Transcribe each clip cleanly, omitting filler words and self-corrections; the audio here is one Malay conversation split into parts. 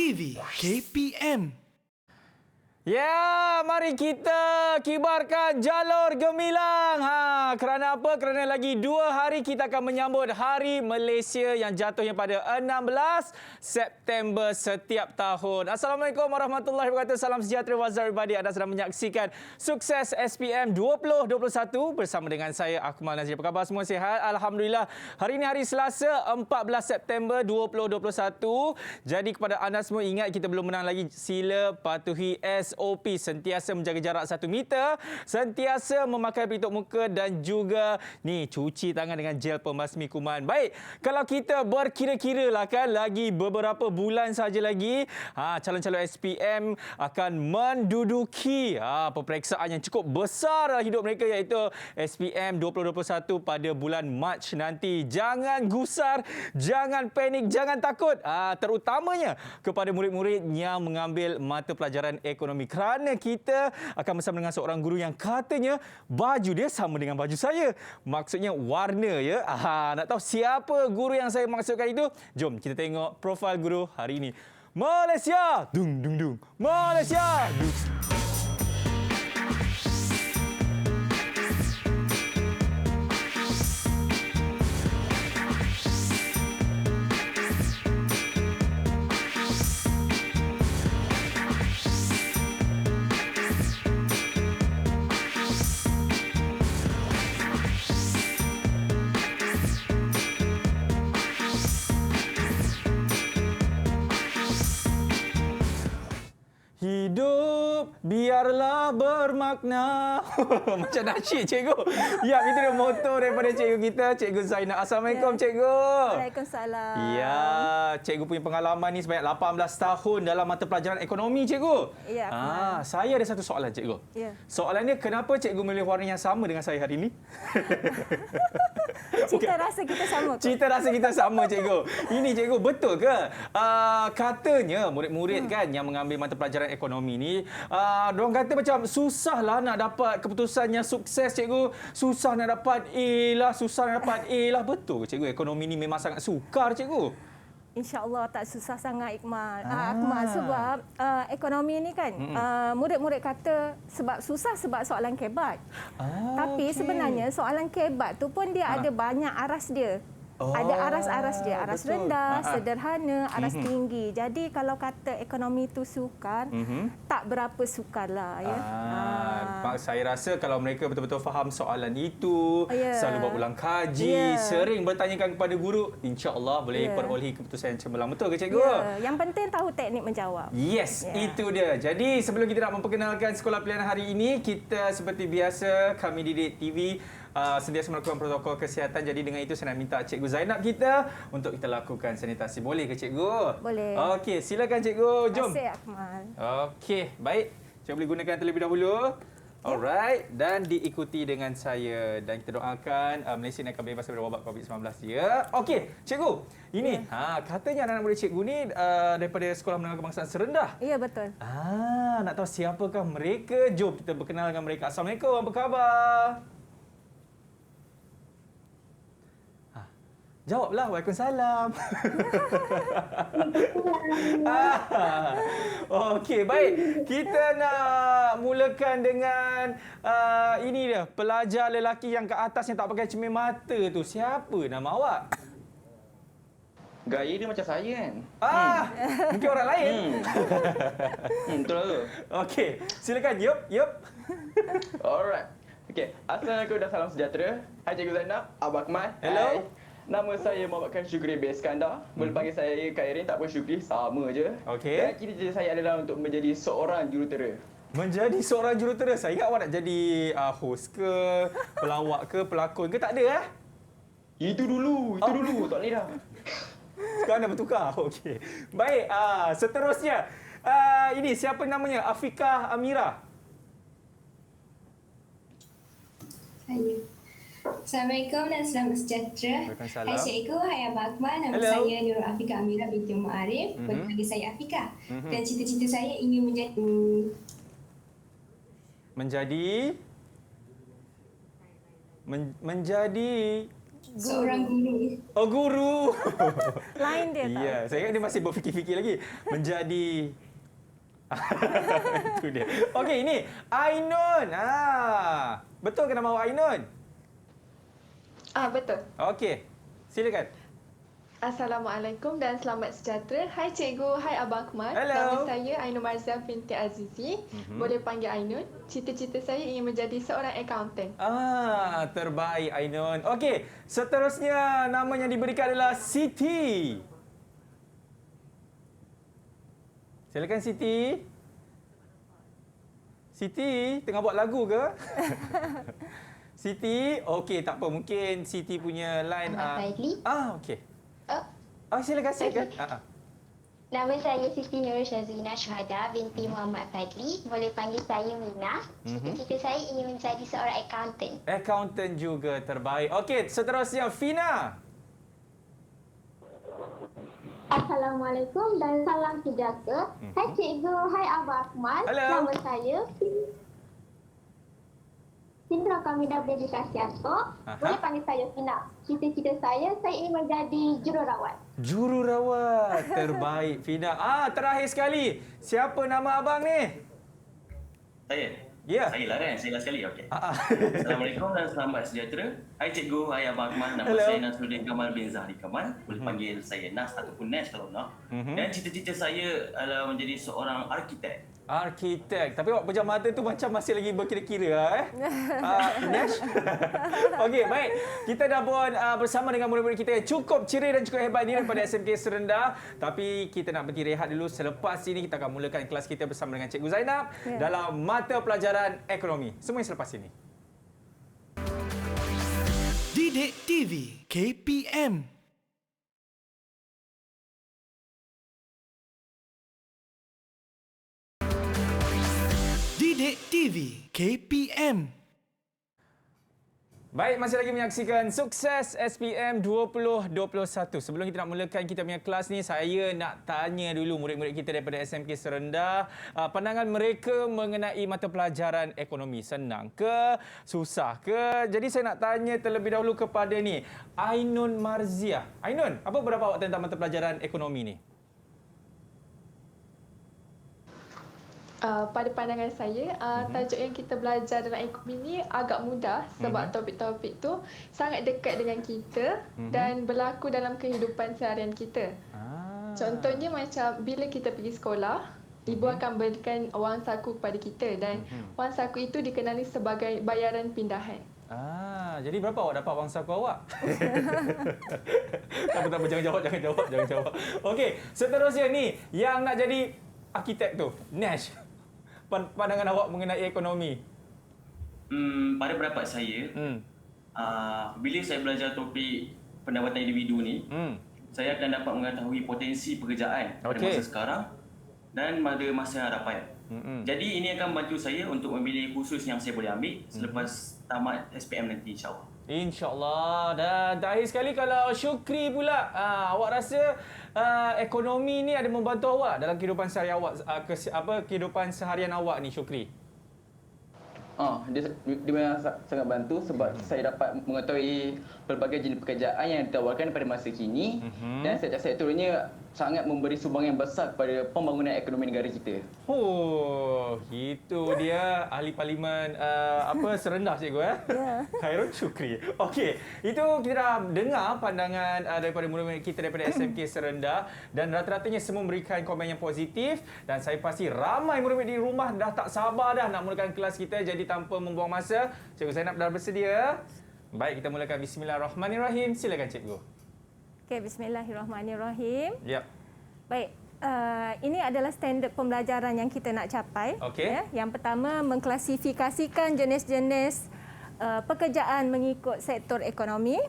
TV KPM. Ya, mari kita kibarkan jalur gemilang. Kerana apa? Kerana lagi 2 hari kita akan menyambut Hari Malaysia yang jatuhnya pada 16 September setiap tahun. Assalamualaikum warahmatullahi wabarakatuh. Salam sejahtera what's up everybody. Anda sedang menyaksikan Sukses SPM 2021 bersama dengan saya Akmal Nazir. Apa khabar semua, sihat? Alhamdulillah. Hari ini hari Selasa 14 September 2021. Jadi kepada anda semua, ingat kita belum menang lagi, sila patuhi SOP, sentiasa menjaga jarak 1 meter, sentiasa memakai pelitup muka dan juga cuci tangan dengan gel pembasmi kuman. Baik, kalau kita berkira-kira lah kan, lagi beberapa bulan saja lagi calon-calon SPM akan menduduki peperiksaan yang cukup besar dalam hidup mereka, iaitu SPM 2021 pada bulan Mac nanti. Jangan gusar, jangan panik, jangan takut, terutamanya kepada murid-murid yang mengambil mata pelajaran ekonomi, kerana kita akan bersama dengan seorang guru yang katanya baju dia sama dengan baju saya. Maksudnya warna, ya. Nak tahu siapa guru yang saya maksudkan itu? Jom kita tengok profil guru hari ini. Malaysia! Dung dung dung. Malaysia! Dung. Hidup biarlah bermakna. Macam nasyid, cikgu. Ya, itu dia moto daripada cikgu kita, Cikgu Zainab. Assalamualaikum, cikgu. Waalaikumsalam. Ya, cikgu punya pengalaman ni sebanyak 18 tahun dalam mata pelajaran ekonomi, cikgu. Ya. Saya ada satu soalan, cikgu. Ya. Soalannya, kenapa cikgu memilih warna yang sama dengan saya hari ini? Cita rasa kita sama. Cita rasa kita sama, cikgu. Ini, cikgu, betul ke? Katanya murid-murid kan yang mengambil mata pelajaran ekonomi ni, diorang kata macam susahlah nak dapat keputusan yang sukses, cikgu. Susah nak dapat A lah, susah nak dapat A lah. Betul ke, cikgu? Ekonomi ni memang sangat sukar, cikgu? InsyaAllah tak susah sangat, Akmal. Sebab ekonomi ni kan, murid-murid kata sebab susah sebab soalan kebat. Tapi sebenarnya soalan kebat tu pun dia ada banyak aras dia. Ada aras-aras dia, aras betul. rendah, sederhana, aras tinggi. Jadi kalau kata ekonomi itu sukar, tak berapa sukar lah. Ya. Saya rasa kalau mereka betul-betul faham soalan itu, selalu buat ulang kaji, sering bertanyakan kepada guru, insya-Allah boleh perolehi keputusan yang cemerlang. Betul ke, cikgu? Yang penting tahu teknik menjawab. Yes, itu dia. Jadi sebelum kita nak memperkenalkan sekolah pilihan hari ini, kita seperti biasa, kami Didik TV sentiasa melakukan protokol kesihatan. Jadi dengan itu saya nak minta Cikgu Zainab kita untuk kita lakukan sanitasi. Boleh ke, cikgu? Boleh. Okey, silakan, cikgu. Jom. Terima kasih, Akmal. Okey, baik. Cikgu boleh gunakan terlebih dahulu. Alright, dan diikuti dengan saya. Dan kita doakan Malaysia ni akan bebas daripada wabak COVID-19, ya. Okey, cikgu. Ini katanya anak-anak murid cikgu ni daripada Sekolah Menengah Kebangsaan Serendah. Ya, betul. Nak tahu siapakah mereka? Jom kita berkenal dengan mereka. Assalamualaikum, apa khabar? Jawablah, Waalaikumsalam. Okey, baik. Kita nak mulakan dengan ini dia, pelajar lelaki yang ke atas yang tak pakai cermin mata tu. Siapa nama awak? Gaya dia macam saya kan? Mungkin orang lain. Betul tu. Okey, silakan. Yup. Alright. Okey, Assalamualaikum dan salam sejahtera. Hai Cikgu Zainab, Abang Akmal. Hello. Hai. Nama saya Muhammad Syukri bin Iskandar. Boleh panggil saya Kak Erin, tak pun Syukri, sama je. Okey. Dan cita-cita saya adalah untuk menjadi seorang jurutera. Menjadi seorang jurutera. Saya ingat awak nak jadi host ke, pelawak ke, pelakon ke? Tak ada, Itu dulu, tak boleh dah. Sekarang dah bertukar. Okey. Baik, seterusnya. Ini siapa namanya? Afiqah Amira. Saya. Assalamualaikum dan selamat sejahtera. Waalaikumsalam. Hai cikgu, hai Abang Akmal. Nama saya Nurul Afiqah Amira binti Umar Arif. Boleh panggil saya Afiqah. Dan cita-cita saya ingin menjadi seorang guru. Oh, guru. Lain dia tak? Ya, saya ingat dia masih berfikir-fikir lagi. Menjadi... Itu dia. Okey, ini Ainun. Betul ke nama awak Ainun? Betul. Okey, silakan. Assalamualaikum dan selamat sejahtera. Hai cikgu, hai Abang Akmal. Hello. Nama saya Ainun Marzia binti Azizi. Boleh panggil Ainun. Cita-cita saya ingin menjadi seorang akaunten. Terbaik Ainun. Okey, seterusnya nama yang diberikan adalah Siti. Silakan Siti. Siti, tengah buat lagu ke? Siti, okey tak apa, mungkin Siti punya line Faidli. okey. Silakan. Nama saya Siti Nur Syazina Syuhada binti Muhammad Faidli. Boleh panggil saya Mina. Cita-cita saya ingin menjadi seorang akaunten. Akaunten juga terbaik. Okey, seterusnya Fina. Assalamualaikum dan salam sejahtera. Hai cikgu, hai Abang Akmal. Hello. Nama saya Sindra Kamida Baby Kasiato. Boleh panggil saya Fina. Cita-cita saya ingin menjadi jururawat. Jururawat. Terbaik Fina. Terakhir sekali. Siapa nama abang ni? Saya? Ya. Saya lah kan? Saya lah sekali? Okey. Assalamualaikum dan selamat sejahtera. Hai cikgu, hai Abang Akmal. Nama Hello. saya Nasruddin Kamal bin Zahri Kamal. Boleh panggil saya Nas ataupun Nash kalau nak. Dan cita-cita saya adalah menjadi seorang arkitek. Arkitek. Tapi awak pejam mata tu macam masih lagi berkira-kira Nash. Okey, baik. Kita dah pun bersama dengan murid-murid kita yang cukup ceria dan cukup hebat ni daripada SMK Serendah. Tapi kita nak berhenti rehat dulu. Selepas ini kita akan mulakan kelas kita bersama dengan Cikgu Zainab dalam mata pelajaran ekonomi. Semuanya selepas ini. Didik TV KPM. Didik TV KPM. Baik, masih lagi menyaksikan Sukses SPM 2021. Sebelum kita nak mulakan kita punya kelas ni, saya nak tanya dulu murid-murid kita daripada SMK Serendah, pandangan mereka mengenai mata pelajaran ekonomi. Senang ke? Susah ke? Jadi saya nak tanya terlebih dahulu kepada ni, Ainun Marzia. Ainun, apa pendapat awak tentang mata pelajaran ekonomi ni? Pada pandangan saya, tajuk yang kita belajar dalam ekonomi ni agak mudah sebab topik-topik tu sangat dekat dengan kita dan berlaku dalam kehidupan seharian kita. Contohnya macam bila kita pergi sekolah, ibu akan berikan wang saku kepada kita dan wang saku itu dikenali sebagai bayaran pindahan. Jadi berapa awak dapat wang saku awak? Tak apa, jangan jawab. Okey, seterusnya ni yang nak jadi arkitek tu, Nash. Pandangan awak mengenai ekonomi? Pada pendapat saya, bila saya belajar topik pendapatan individu ni, saya akan dapat mengetahui potensi pekerjaan pada masa sekarang dan pada masa hadapan. Jadi ini akan membantu saya untuk memilih khusus yang saya boleh ambil selepas tamat SPM nanti insya-Allah. InsyaAllah. Dan terakhir sekali kalau Syukri pula, awak rasa ekonomi ni ada membantu awak dalam kehidupan seharian awak, kehidupan seharian awak ni, Syukri? Dia memang sangat bantu sebab saya dapat mengetahui pelbagai jenis pekerjaan yang ditawarkan pada masa kini dan setiap sektornya sangat memberi sumbangan yang besar kepada pembangunan ekonomi negara kita. Itu dia ahli parlimen Serendah cikgu Khairul Syukri. Okey, itu kita dah dengar pandangan daripada murid-murid kita daripada SMK Serendah dan rata-ratanya semua memberikan komen yang positif dan saya pasti ramai murid-murid di rumah dah tak sabar dah nak mulakan kelas kita. Jadi tanpa membuang masa, Cikgu Zainab dah bersedia. Baik, kita mulakan. Bismillahirrahmanirrahim. Silakan cikgu. Okey, bismillahirrahmanirrahim. Yap. Baik, ini adalah standard pembelajaran yang kita nak capai. Okey. Yang pertama, mengklasifikasikan jenis-jenis pekerjaan mengikut sektor ekonomi.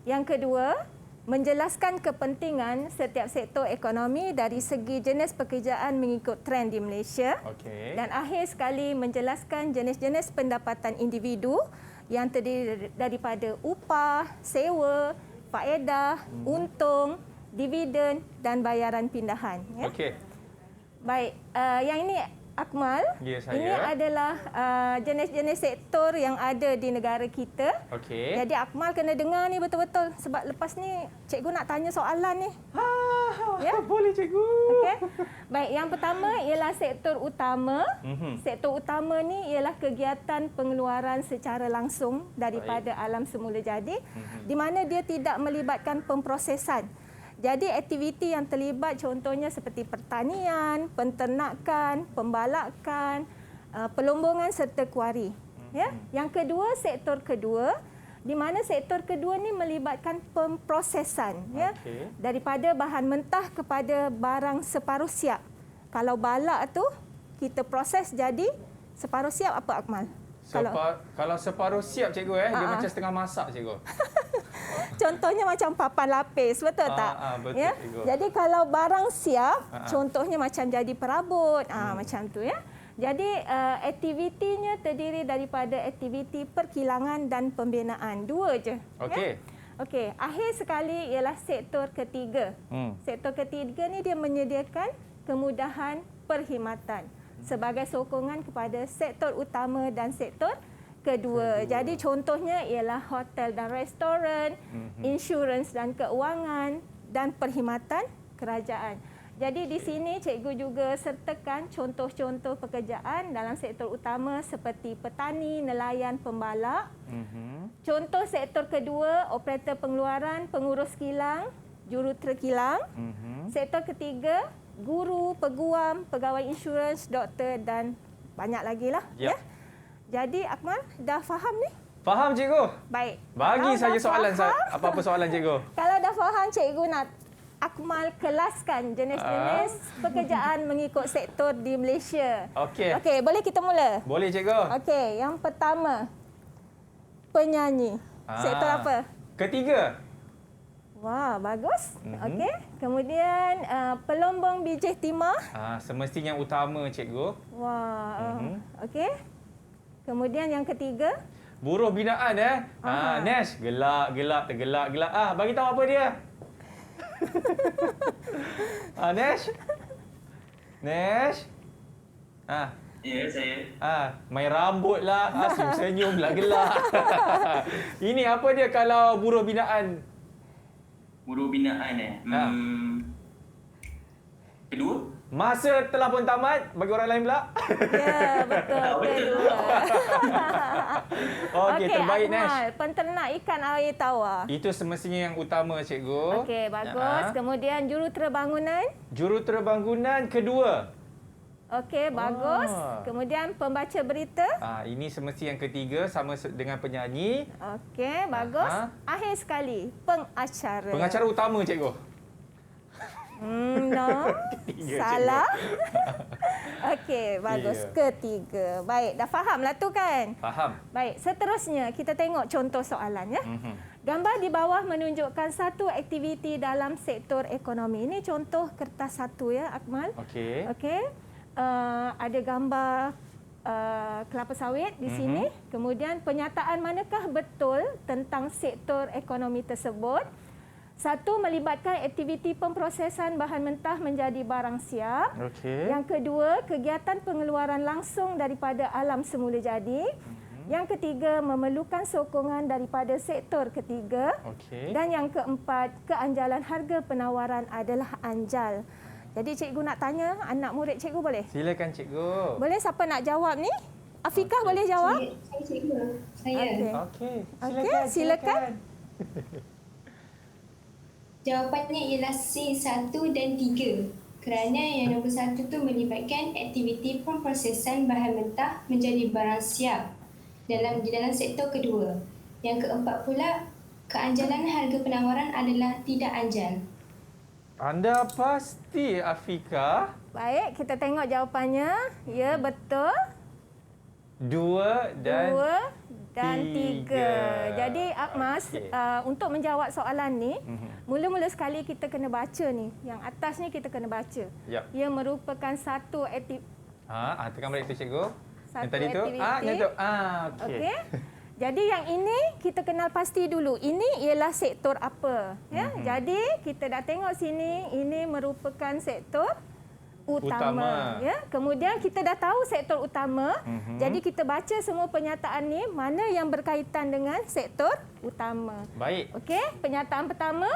Yang kedua, menjelaskan kepentingan setiap sektor ekonomi dari segi jenis pekerjaan mengikut trend di Malaysia. Okey. Dan akhir sekali, menjelaskan jenis-jenis pendapatan individu yang terdiri daripada upah, sewa, faedah, untung, dividen dan bayaran pindahan. Okey. Baik, yang ini Akmal, Ya, saya. ini adalah jenis-jenis sektor yang ada di negara kita. Okey. Jadi Akmal kena dengar ni betul-betul sebab lepas ni cikgu nak tanya soalan ni. Ya? Boleh cikgu. Okey. Baik, yang pertama ialah sektor utama. Sektor utama ni ialah kegiatan pengeluaran secara langsung daripada alam semula jadi di mana dia tidak melibatkan pemprosesan. Jadi aktiviti yang terlibat contohnya seperti pertanian, penternakan, pembalakan, pelombongan serta kuari. Ya. Yang kedua, sektor kedua di mana sektor kedua ni melibatkan pemprosesan ya. Daripada bahan mentah kepada barang separuh siap. Kalau balak tu kita proses jadi separuh siap apa Akmal? Kalau separuh siap cikgu dia macam setengah masak cikgu. Contohnya macam papan lapis, betul tak? Betul, ya. cikgu. Jadi kalau barang siap, contohnya macam jadi perabot, macam tu ya. Jadi aktivitinya terdiri daripada aktiviti perkilangan dan pembinaan. Dua je. Okey. Ya? Okey, akhir sekali ialah sektor ketiga. Sektor ketiga ni dia menyediakan kemudahan perkhidmatan sebagai sokongan kepada sektor utama dan sektor kedua. Jadi contohnya ialah hotel dan restoran, insurans dan keuangan dan perkhidmatan kerajaan. Jadi di sini cikgu juga sertakan contoh-contoh pekerjaan dalam sektor utama seperti petani, nelayan, pembalak. Contoh sektor kedua, operator pengeluaran, pengurus kilang, jurutera kilang. Sektor ketiga, guru, peguam, pegawai insurans, doktor dan banyak lagi lah. Yep. Ya. Jadi Akmal dah faham ni? Faham cikgu? Baik. Bagi Kalau saja dah soalan faham, apa-apa soalan cikgu. Kalau dah faham, cikgu nak Akmal kelaskan jenis-jenis pekerjaan mengikut sektor di Malaysia. Okey. Okey, boleh kita mula? Boleh cikgu. Okey, yang pertama penyanyi. Sektor apa? Ketiga. Wah, bagus. Okey. Kemudian pelombong bijih timah. Semestinya yang utama cikgu. Wah. Okey. Kemudian yang ketiga, Buruh binaan Nash, gelak, tergelak. Bagi tahu apa dia? Nash. Ya, saya. Main rambut lah, senyum lah, gelak. Ini apa dia kalau buruh binaan? Buruh binaan kedua? Masa telah pun tamat, bagi orang lain pula. ya betul. Kedua. Okey, terbaik Akmal, Nash. penternak ikan air tawar. Itu semestinya yang utama cikgu. Okey, bagus. Kemudian jurutera bangunan. Jurutera bangunan kedua. Okey, bagus. Kemudian pembaca berita. Ini semesti yang ketiga sama dengan penyanyi. Okey, bagus. Akhir sekali, pengacara. Pengacara utama cikgu. No. Salah. Okey, bagus. Ketiga. Baik, dah fahamlah tu kan? Faham. Baik, seterusnya kita tengok contoh soalan ya. Gambar di bawah menunjukkan satu aktiviti dalam sektor ekonomi. Ini contoh kertas satu ya, Akmal. Okey. Okey. Ada gambar kelapa sawit di sini. Kemudian penyataan manakah betul tentang sektor ekonomi tersebut? Satu, melibatkan aktiviti pemprosesan bahan mentah menjadi barang siap. Okey. Yang kedua, kegiatan pengeluaran langsung daripada alam semula jadi. Yang ketiga, memerlukan sokongan daripada sektor ketiga. Okey. Dan yang keempat, keanjalan harga penawaran adalah anjal. Jadi cikgu nak tanya anak murid cikgu boleh? Silakan cikgu. Boleh, siapa nak jawab ni? Afikah boleh jawab? Saya cikgu. Saya. Okey. Silakan. Jawapannya ialah C1 dan 3. Kerana yang nombor 1 tu melibatkan aktiviti pemprosesan bahan mentah menjadi barang siap di dalam sektor kedua. Yang keempat pula, keanjalan harga penawaran adalah tidak anjal. Anda pasti Afika? Baik, kita tengok jawapannya. Ya, betul. 2 dan 3. Jadi Akmas, untuk menjawab soalan ni, mula-mula sekali kita kena baca ni. Yang atas ni kita kena baca. Yep. Ia merupakan satu aktiviti. tekan balik tu cikgu. Satu Yang tadi tu? aktiviti. Yang tu. Okey. Okey. Jadi yang ini kita kenal pasti dulu. Ini ialah sektor apa, ya. Jadi kita dah tengok sini, ini merupakan sektor utama. Ya, kemudian kita dah tahu sektor utama. Jadi kita baca semua pernyataan ni mana yang berkaitan dengan sektor utama. Baik. Okey, pernyataan pertama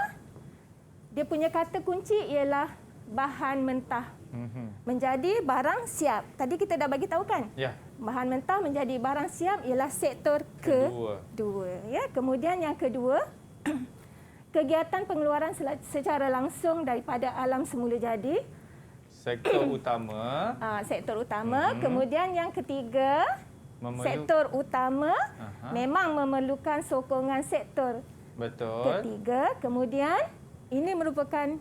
dia punya kata kunci ialah bahan mentah. Menjadi barang siap. Tadi kita dah bagi tahu kan? Ya. Bahan mentah menjadi barang siap ialah sektor kedua. Ya, kemudian yang kedua kegiatan pengeluaran secara langsung daripada alam semula jadi. Sektor utama. Sektor utama. Kemudian yang ketiga, sektor utama memang memerlukan sokongan sektor ketiga. Kemudian ini merupakan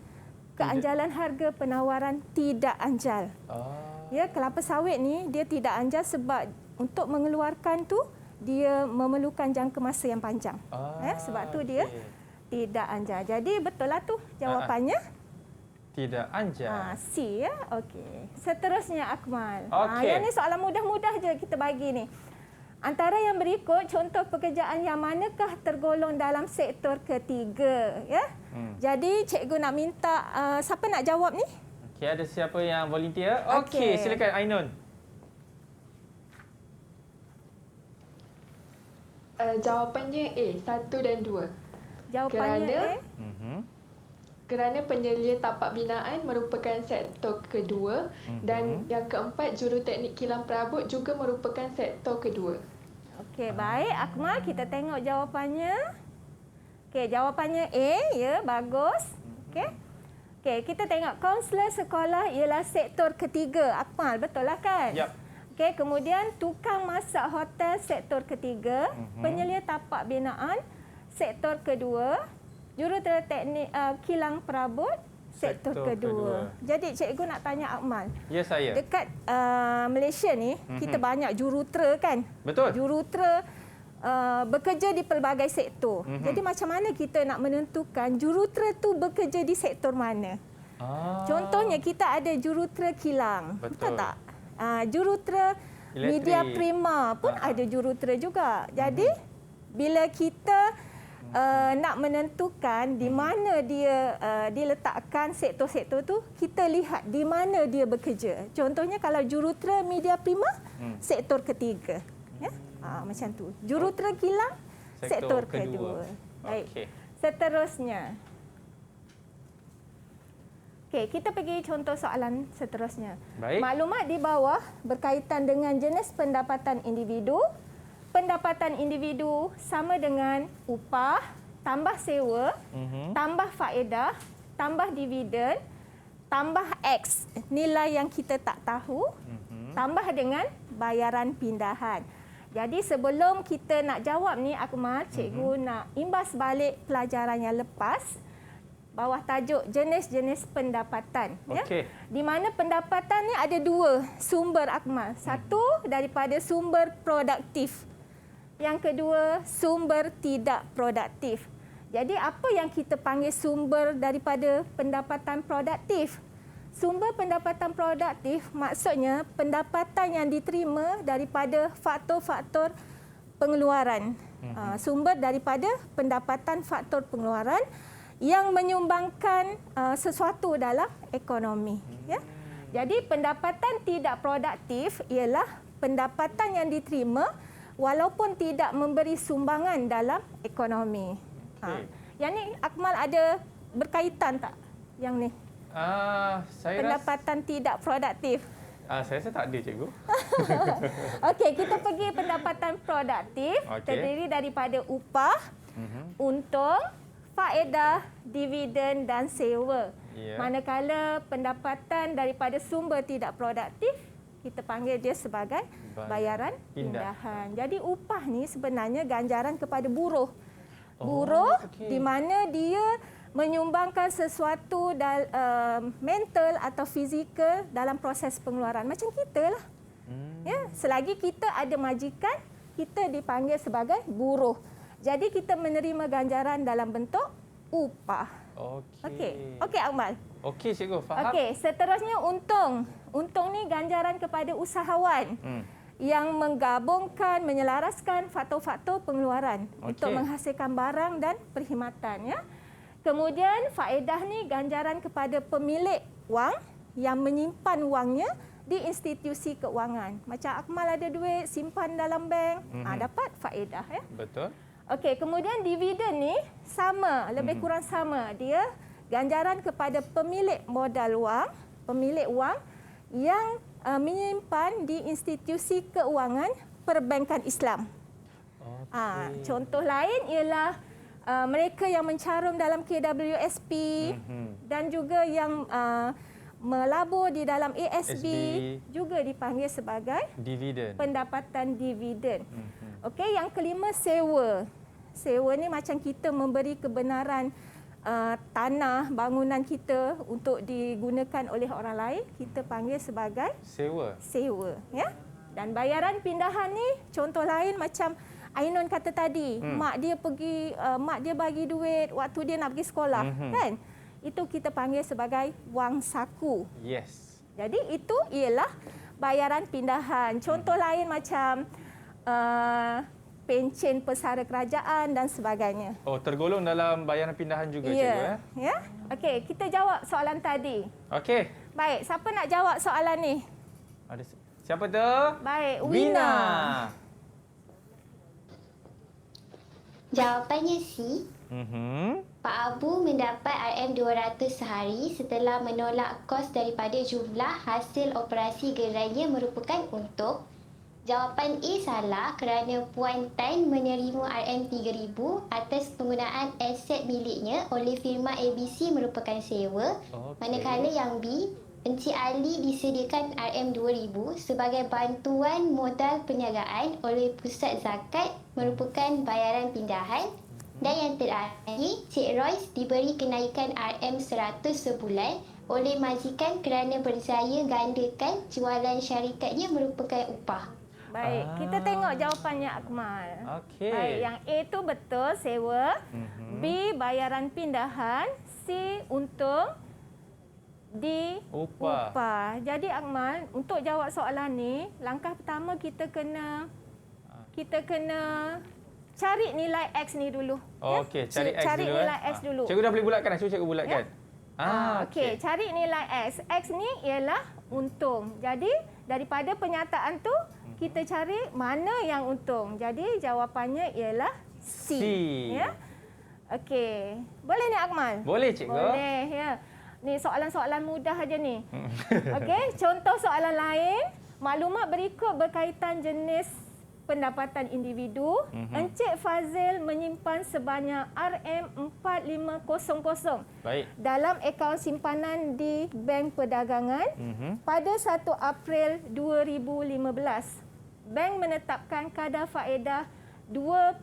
keanjalan harga penawaran tidak anjal. Ya, kelapa sawit ni dia tidak anjal sebab untuk mengeluarkan tu dia memerlukan jangka masa yang panjang. Sebab tu dia tidak anjal. Jadi betul lah tu jawapannya. Tidak anjal. C ya. Okey. Seterusnya Akmal. Okey. Yang ni soalan mudah-mudah je kita bagi ni. Antara yang berikut contoh pekerjaan yang manakah tergolong dalam sektor ketiga, ya? Jadi cikgu nak minta siapa nak jawab ni? Okey, ada siapa yang volunteer? Okey. Okey, silakan Ainun. Jawapannya A, 1 dan 2. Jawapannya Kerana penyelia tapak binaan merupakan sektor kedua dan yang keempat juruteknik kilang perabot juga merupakan sektor kedua. Okey, baik Akmal, kita tengok jawapannya. Okey, jawapannya A, ya, bagus. Okey. Okey, kita tengok kaunselor sekolah ialah sektor ketiga. Akmal, betul lah kan? Yap. Okey, kemudian tukang masak hotel sektor ketiga, penyelia tapak binaan sektor kedua, juruteknik kilang perabot sektor kedua. Jadi cikgu nak tanya Akmal. Ya, saya. Dekat Malaysia ni kita banyak jurutera kan? Betul. Jurutera bekerja di pelbagai sektor. Jadi macam mana kita nak menentukan jurutera tu bekerja di sektor mana? Contohnya kita ada jurutera kilang. Betul tak? Jurutera media prima pun ada jurutera juga. Jadi bila kita nak menentukan di mana dia diletakkan sektor-sektor tu, kita lihat di mana dia bekerja. Contohnya kalau jurutera media prima, sektor ketiga. Ya? Macam tu. Jurutera kilang, sektor kedua. Baik. Okey. Seterusnya. Okey, kita pergi contoh soalan seterusnya. Baik. Maklumat di bawah berkaitan dengan jenis pendapatan individu. Pendapatan individu sama dengan upah, tambah sewa, tambah faedah, tambah dividen, tambah X, nilai yang kita tak tahu, tambah dengan bayaran pindahan. Jadi sebelum kita nak jawab ni, Akmal, cikgu nak imbas balik pelajaran yang lepas, bawah tajuk jenis-jenis pendapatan. Okey. Ya? Di mana pendapatan ni ada dua sumber, Akmal. Satu daripada sumber produktif. Yang kedua, sumber tidak produktif. Jadi apa yang kita panggil sumber daripada pendapatan produktif? Sumber pendapatan produktif maksudnya pendapatan yang diterima daripada faktor-faktor pengeluaran. Sumber daripada pendapatan faktor pengeluaran yang menyumbangkan sesuatu dalam ekonomi. Ya? Jadi pendapatan tidak produktif ialah pendapatan yang diterima walaupun tidak memberi sumbangan dalam ekonomi. Yang ni Akmal ada berkaitan tak yang ni? Saya pendapatan tidak produktif. Saya rasa tak ada, cikgu. Okey, kita pergi pendapatan produktif. Terdiri daripada upah, untung, faedah, dividen dan sewa. Manakala pendapatan daripada sumber tidak produktif, kita panggil dia sebagai bayaran pindahan. Jadi upah ni sebenarnya ganjaran kepada buruh. Buruh di mana dia menyumbangkan sesuatu mental atau fizikal dalam proses pengeluaran. Macam kita lah. Ya, selagi kita ada majikan, kita dipanggil sebagai buruh. Jadi kita menerima ganjaran dalam bentuk upah. Okey. Okey, Akmal. Okey, cikgu, faham. Okey, seterusnya untung. Untung ni ganjaran kepada usahawan yang menggabungkan, menyelaraskan faktor-faktor pengeluaran untuk menghasilkan barang dan perkhidmatan. Ya. Kemudian faedah ni ganjaran kepada pemilik wang yang menyimpan wangnya di institusi keuangan. Macam Akmal ada duit simpan dalam bank, dapat faedah ya. Betul. Okey, kemudian dividen ni sama, lebih kurang sama. Dia ganjaran kepada pemilik modal wang, pemilik wang yang menyimpan di institusi keuangan perbankan Islam. Contoh lain ialah mereka yang mencarum dalam KWSP dan juga yang melabur di dalam ASB juga dipanggil sebagai dividen. Pendapatan dividen. Okey, yang kelima sewa. Sewa ni macam kita memberi kebenaran tanah bangunan kita untuk digunakan oleh orang lain, kita panggil sebagai sewa, ya. Dan bayaran pindahan ni contoh lain macam Ainun kata tadi, mak dia bagi duit waktu dia nak pergi sekolah, kan? Itu kita panggil sebagai wang saku. Yes. Jadi itu ialah bayaran pindahan. Contoh lain macam pencen pesara kerajaan dan sebagainya. Oh, tergolong dalam bayaran pindahan juga, cikgu. Ya. Okey, kita jawab soalan tadi. Okey. Baik, siapa nak jawab soalan ni? Siapa tu? Baik, Wina. Jawapannya C. Pak Abu mendapat RM200 sehari setelah menolak kos daripada jumlah hasil operasi gerainya merupakan untung. Jawapan A salah kerana Puan Tan menerima RM3,000 atas penggunaan aset miliknya oleh firma ABC merupakan sewa. Manakala yang B, Encik Ali disediakan RM2,000 sebagai bantuan modal perniagaan oleh Pusat Zakat merupakan bayaran pindahan. Dan yang terakhir, Cik Royce diberi kenaikan RM100 sebulan oleh majikan kerana berjaya gandakan jualan syarikatnya merupakan upah. Baik, kita tengok jawapannya Akmal. Okey. Baik, yang A tu betul sewa, B bayaran pindahan, C untung, D upah. Jadi Akmal, untuk jawab soalan ni, langkah pertama kita kena cari nilai X ni dulu. Okey, cari X dulu. Cari nilai X dulu. Cikgu dah boleh bulatkan, cuba cikgu bulatkan. Okey, cari nilai X. X ni ialah untung. Jadi daripada penyataan tu kita cari mana yang untung. Jadi jawapannya ialah C. Ya. Okey. Boleh ni Akmal? Boleh cikgu. Boleh ya. Ni soalan-soalan mudah aja ni. Okey, contoh soalan lain. Maklumat berikut berkaitan jenis pendapatan individu. Encik Fazil menyimpan sebanyak RM4500 dalam akaun simpanan di Bank Perdagangan pada 1 April 2015. Bank menetapkan kadar faedah 2.5%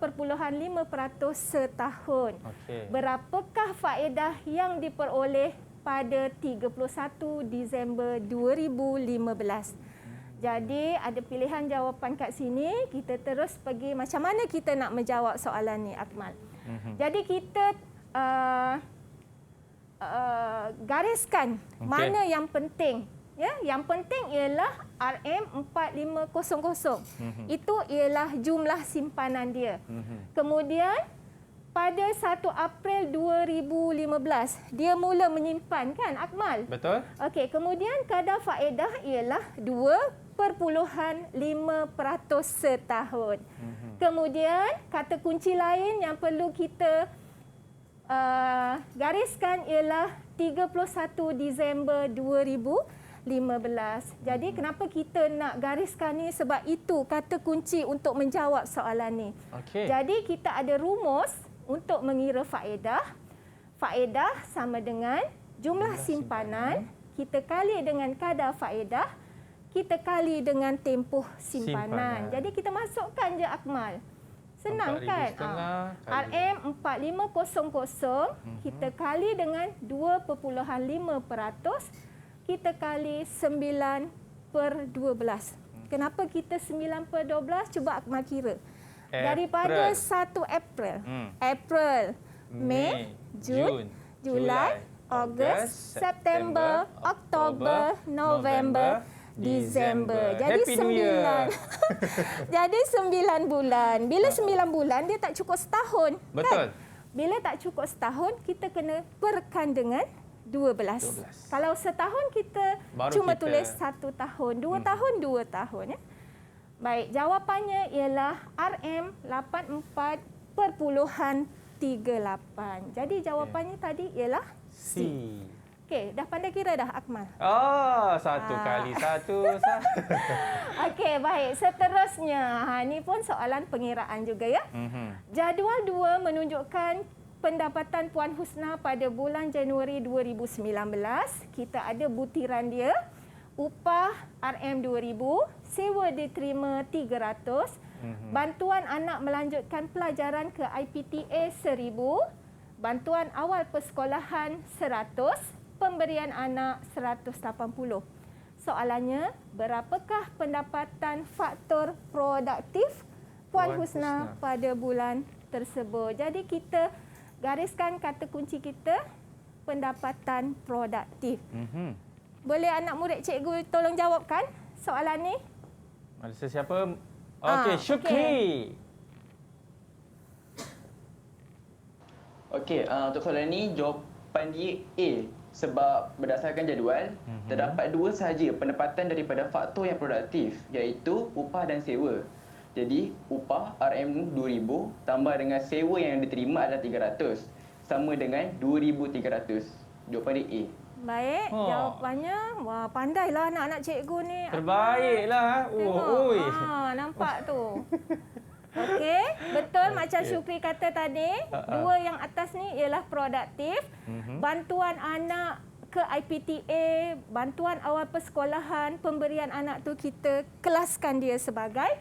setahun. Berapakah faedah yang diperoleh pada 31 Disember 2015? Jadi ada pilihan jawapan kat sini, kita terus pergi macam mana kita nak menjawab soalan ni Akmal. Jadi kita gariskan mana yang penting. Ya, yang penting ialah RM4500. Itu ialah jumlah simpanan dia. Kemudian pada 1 April 2015 dia mula menyimpan kan Akmal? Betul. Okey, kemudian kadar faedah ialah 2.5% setahun. Kemudian kata kunci lain yang perlu kita gariskan ialah 31 Disember 2015. Jadi kenapa kita nak gariskan ni? Sebab itu kata kunci untuk menjawab soalan ni. Jadi kita ada rumus untuk mengira faedah. Faedah sama dengan jumlah simpanan, kita kali dengan kadar faedah, kita kali dengan tempoh simpanan. Jadi kita masukkan je Akmal. Senang kan? RM4500 kita kali dengan 2.5%, kita kali 9/12. Kenapa kita 9/12? Cuba Akmal kira. Daripada 1 April. April, Mei, Jun, Julai, Ogos, September, Oktober, November, Disember. Jadi 9. Jadi 9 bulan. Bila 9 bulan dia tak cukup setahun. Betul. Kan? Bila tak cukup setahun kita kena perkan dengan 12. Kalau setahun kita Baru cuma kita- tulis 1 tahun, 2 tahun, 2 tahun ya. Baik, jawapannya ialah RM 84.38. Jadi jawapannya tadi ialah C. Okey, dah pandai kira dah Akmal. Oh, satu kali satu. Okey, baik. Seterusnya, ni pun soalan pengiraan juga ya. Jadual 2 menunjukkan pendapatan Puan Husna pada bulan Januari 2019. Kita ada butiran dia. Upah RM2,000, sewa diterima 300, bantuan anak melanjutkan pelajaran ke IPTA 1,000, bantuan awal persekolahan 100, pemberian anak 180. Soalannya, berapakah pendapatan faktor produktif Puan Husna pada bulan tersebut? Jadi kita gariskan kata kunci kita, pendapatan produktif. Boleh anak murid cikgu tolong jawabkan soalan ni? Ada sesiapa? Okey, Syukri. Okey, untuk soalan ni jawapan dia A. Sebab berdasarkan jadual, terdapat 2 sahaja pendapatan daripada faktor yang produktif, iaitu upah dan sewa. Jadi, upah RM2,000 tambah dengan sewa yang diterima adalah 300. Sama dengan 2,300. Jawapan dia A. Baik, jawapannya, wah pandailah anak-anak cikgu ni. Terbaiklah. Tengok, nampak tu. Okey, betul macam Syukri kata tadi, 2 yang atas ni ialah produktif. Bantuan anak ke IPTA, bantuan awal persekolahan, pemberian anak tu kita kelaskan dia sebagai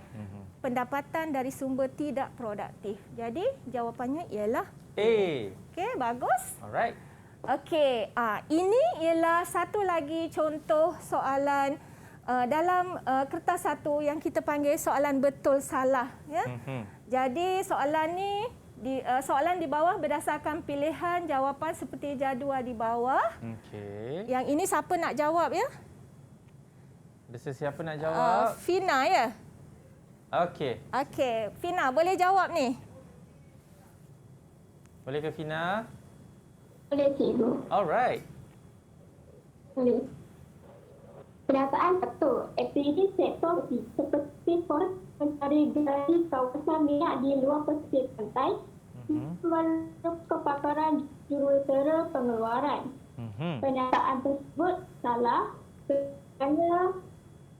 pendapatan dari sumber tidak produktif. Jadi jawapannya ialah A. Okey, bagus. Alright. Okey, ini ialah satu lagi contoh soalan dalam kertas 1 yang kita panggil soalan betul salah ya. Jadi soalan ni soalan di bawah berdasarkan pilihan jawapan seperti jadual di bawah. Okey. Yang ini siapa nak jawab ya? Ada sesiapa nak jawab? Fina ya. Okey. Okey, Fina boleh jawab ni. Boleh ke Fina? Boleh cikgu. Alright. Boleh. Pernyataan satu, aktiviti sektor seperti forest mencari gali kawasan minyak di luar pesisir pantai menurut kepakaran jurutera pengeluaran. Pernyataan tersebut salah kerana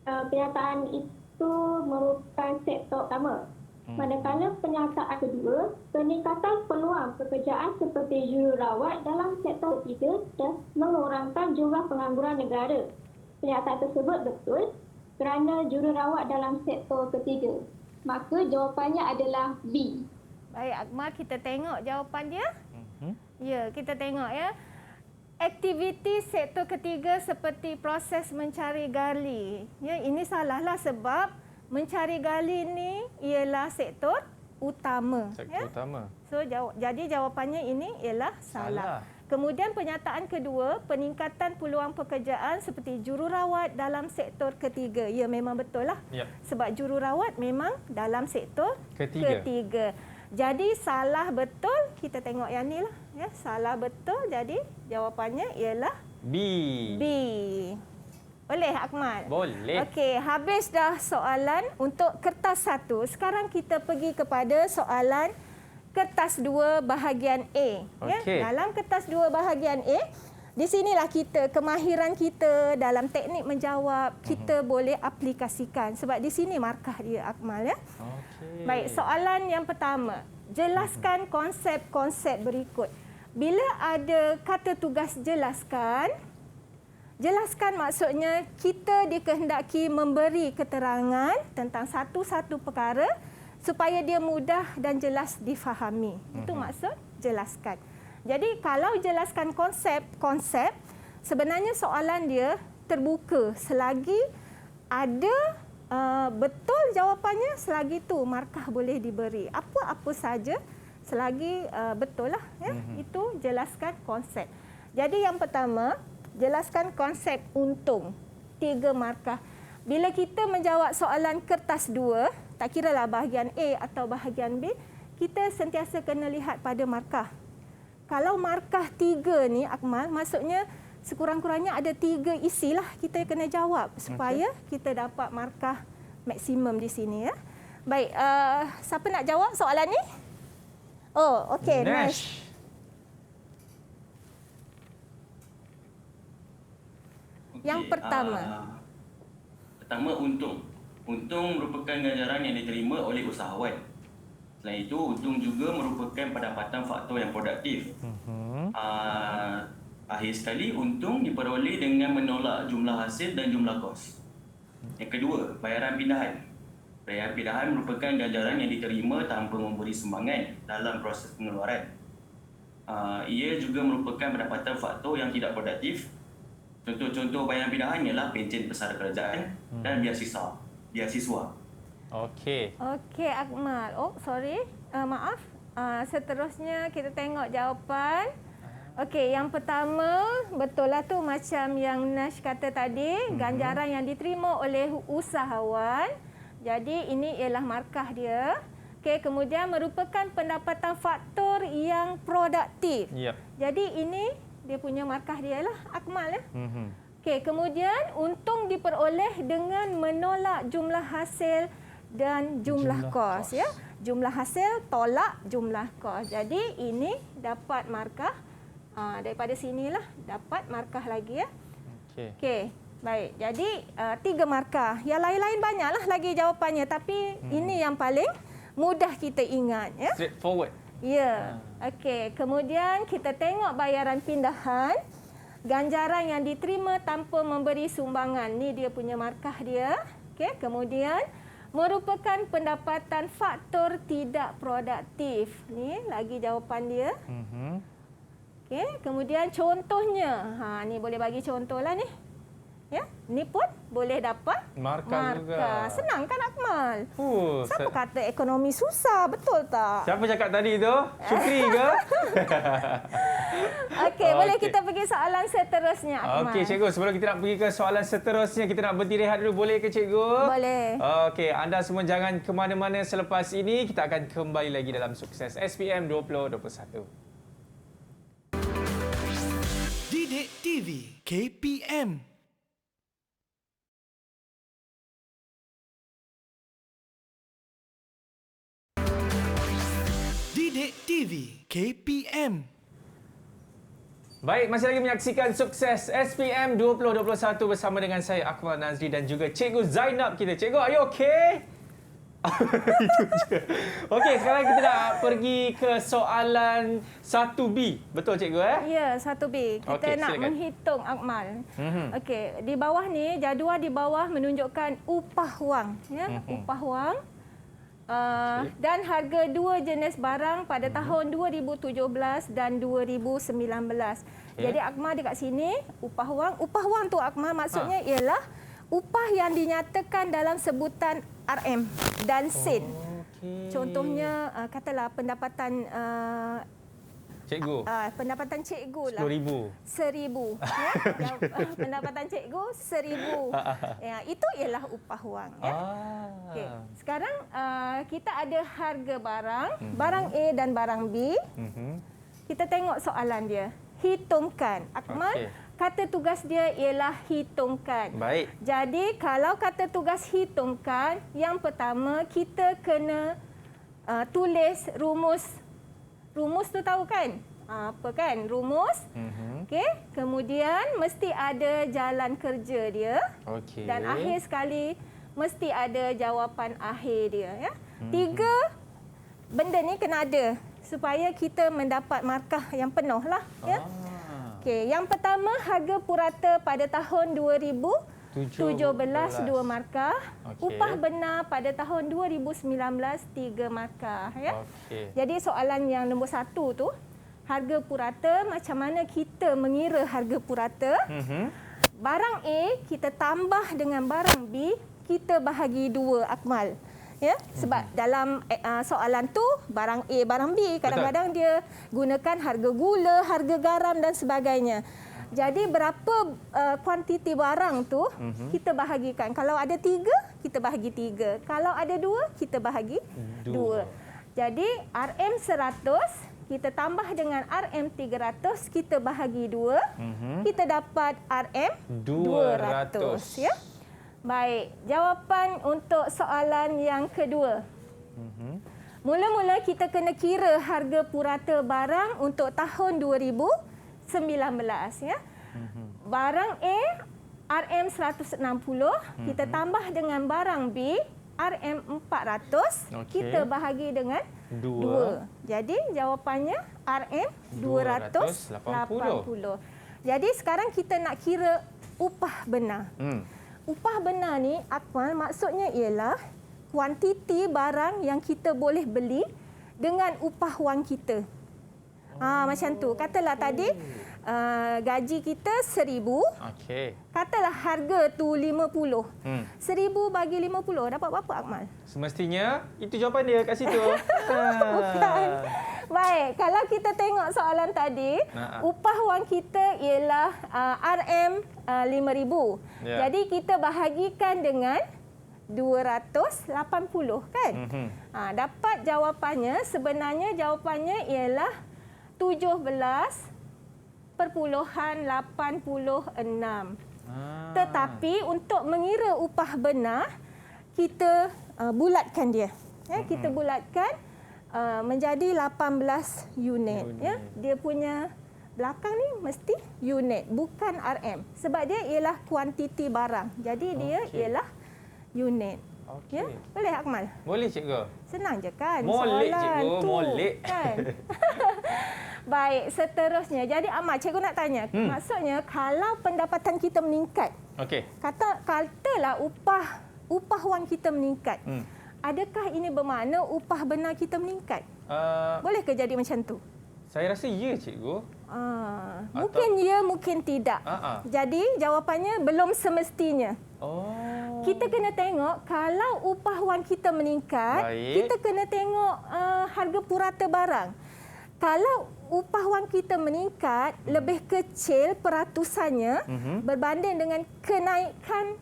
pernyataan itu merupakan sektor utama. Manakala pernyataan kedua, peningkatan peluang pekerjaan seperti jururawat dalam sektor ketiga dan mengurangkan jumlah pengangguran negara. Pernyataan tersebut betul kerana jururawat dalam sektor ketiga. Maka jawapannya adalah B. Baik, Akmal, kita tengok jawapan dia. Ya, kita tengok ya. Aktiviti sektor ketiga seperti proses mencari gali. Ya, ini salahlah sebab mencari gali ni ialah sektor utama. Sektor utama. So jadi jawapannya ini ialah salah. Kemudian pernyataan kedua, peningkatan peluang pekerjaan seperti jururawat dalam sektor ketiga. Ya, memang betul lah. Yep. Sebab jururawat memang dalam sektor ketiga. Jadi salah betul, kita tengok yang ni lah. Ya, salah betul, jadi jawapannya ialah B. B. Boleh Akmal? Boleh. Okey, habis dah soalan untuk kertas 1. Sekarang kita pergi kepada soalan kertas 2 bahagian A. Okey. Ya, dalam kertas 2 bahagian A, di sinilah kita kemahiran kita dalam teknik menjawab kita boleh aplikasikan sebab di sini markah dia Akmal ya. Okey. Baik, soalan yang pertama. Jelaskan konsep-konsep berikut. Bila ada kata tugas jelaskan, jelaskan maksudnya kita dikehendaki memberi keterangan tentang satu-satu perkara supaya dia mudah dan jelas difahami. Itu maksud jelaskan. Jadi kalau jelaskan konsep, sebenarnya soalan dia terbuka selagi ada betul jawapannya, selagi tu markah boleh diberi. Apa-apa saja selagi betul lah. Ya? Itu jelaskan konsep. Jadi yang pertama, jelaskan konsep untung. 3 markah. Bila kita menjawab soalan kertas 2, tak kiralah bahagian A atau bahagian B, kita sentiasa kena lihat pada markah. kalau markah 3 ni Akmal, maksudnya sekurang-kurangnya ada 3 isilah kita kena jawab supaya kita dapat markah maksimum di sini ya. Baik, siapa nak jawab soalan ni? Oh, okey, Nash. Yang pertama. Pertama, untung. Untung merupakan ganjaran yang diterima oleh usahawan. Selain itu, untung juga merupakan pendapatan faktor yang produktif. Akhir sekali, untung diperoleh dengan menolak jumlah hasil dan jumlah kos. Yang kedua, bayaran pindahan. Bayaran pindahan merupakan ganjaran yang diterima tanpa memberi sumbangan dalam proses pengeluaran. Ia juga merupakan pendapatan faktor yang tidak produktif. Contoh-contoh bayaran pindahan ialah pencen pesara kerajaan dan beasiswa. Okey. Okey, Akmal. Oh, sorry. Maaf. Seterusnya kita tengok jawapan. Okey, yang pertama, betul lah tu macam yang Nash kata tadi, ganjaran yang diterima oleh usahawan. Jadi ini ialah markah dia. Okey, kemudian merupakan pendapatan faktor yang produktif. Yep. Jadi ini dia punya markah dia lah, Akmal ya. Okey, kemudian untung diperoleh dengan menolak jumlah hasil dan jumlah kos ya. Jumlah hasil tolak jumlah kos. Jadi ini dapat markah daripada sinilah dapat markah lagi ya. Okey. Baik. Jadi 3 markah. Yang lain-lain banyaklah lagi jawapannya tapi ini yang paling mudah kita ingat ya. Straightforward. Ya. Okey, kemudian kita tengok bayaran pindahan. Ganjaran yang diterima tanpa memberi sumbangan. Ni dia punya markah dia. Okey, kemudian merupakan pendapatan faktor tidak produktif. Ni lagi jawapan dia. Okey, kemudian contohnya. Ni boleh bagi contohlah ni. Ya, ni pun boleh dapat Markah juga. Senang kan Akmal? Siapa kata ekonomi susah, betul tak? Siapa cakap tadi tu? Syukri ke? Okey, boleh kita pergi soalan seterusnya Akmal. Okey, cikgu, sebelum kita nak pergi ke soalan seterusnya, kita nak berhenti rehat dulu, boleh ke cikgu? Boleh. Okey, anda semua jangan ke mana-mana selepas ini. Kita akan kembali lagi dalam Sukses SPM 2021. Didik TV KPM. Didik TV KPM. Baik, masih lagi menyaksikan Sukses SPM 2021 bersama dengan saya Akmal Nazri dan juga Cikgu Zainab kita. Cikgu, are you okay? Itu je. Okey, sekarang kita nak pergi ke soalan 1B. Betul cikgu Ya, 1B. Kita Okey, nak silakan. menghitung Akmal. Okey, di bawah ni jadual di bawah menunjukkan upah wang ya, upah wang. Dan harga 2 jenis barang pada tahun 2017 dan 2019. Jadi Akmal dekat sini upah wang. Upah wang tu Akmal maksudnya ialah upah yang dinyatakan dalam sebutan RM dan sen. Contohnya katalah pendapatan cikgu. Pendapatan cikgu lah. 10,000. 1,000 ya. Pendapatan cikgu 1,000. Ya, itu ialah upah wang ya. Okey. Sekarang kita ada harga barang, barang A dan barang B. Kita tengok soalan dia. Hitungkan. Akmal, kata tugas dia ialah hitungkan. Baik. Jadi kalau kata tugas hitungkan, yang pertama kita kena tulis rumus. Rumus tu tahu kan? Apa kan? Rumus. Okey. Kemudian mesti ada jalan kerja dia. Okey. Dan akhir sekali mesti ada jawapan akhir dia ya. 3 benda ni kena ada supaya kita mendapat markah yang penuh lah ya. Okey, yang pertama harga purata pada tahun 2017 2 markah. Upah benar pada tahun 2019 3 markah ya. Jadi soalan yang nombor 1 tu, harga purata, macam mana kita mengira harga purata? Barang A kita tambah dengan barang B, kita bahagi 2 Akmal. Ya, sebab dalam soalan tu barang A, barang B, kadang-kadang dia gunakan harga gula, harga garam dan sebagainya. Jadi berapa kuantiti barang tu kita bahagikan. Kalau ada 3, kita bahagi 3. Kalau ada 2, kita bahagi 2. Jadi RM 100 kita tambah dengan RM300, kita bahagi 2, kita dapat RM200. Ya. Baik, jawapan untuk soalan yang kedua. Mula-mula kita kena kira harga purata barang untuk tahun 2019. Ya. Barang A RM160, kita tambah dengan barang B RM400, kita bahagi dengan 2. Jadi jawapannya RM280. Jadi sekarang kita nak kira upah benar. Upah benar ni, Akmal, maksudnya ialah kuantiti barang yang kita boleh beli dengan upah wang kita. Macam tu. Katalah tadi gaji kita 1,000. Okey. Katalah harga tu 50. 1,000 bagi 50 dapat berapa, Akmal? Semestinya itu jawapan dia kat situ. Bukan. Baik, kalau kita tengok soalan tadi, upah wang kita ialah RM5,000. Ya. Jadi kita bahagikan dengan 280 kan? Dapat jawapannya, sebenarnya jawapannya ialah 17.86. Tetapi untuk mengira upah benar, kita bulatkan dia. Ya, kita bulatkan menjadi 18 unit. Ya, dia punya belakang ni mesti unit, bukan RM. Sebab dia ialah kuantiti barang. Jadi dia ialah unit. Ya, boleh, Akmal? Boleh, Cikgu. Senang je kan Molek, soalan Cikgu, tu. molek. Kan? Baik, seterusnya. Jadi Ahmad, cikgu nak tanya, maksudnya kalau pendapatan kita meningkat, Okey. katalah upah wang kita meningkat, adakah ini bermakna upah benar kita meningkat? Boleh ke jadi macam tu? Saya rasa ya, Cikgu. Mungkin ya, mungkin tidak. Jadi jawapannya belum semestinya. Kita kena tengok kalau upah wang kita meningkat, kita kena tengok harga purata barang. Kalau upah wang kita meningkat lebih kecil peratusannya berbanding dengan kenaikan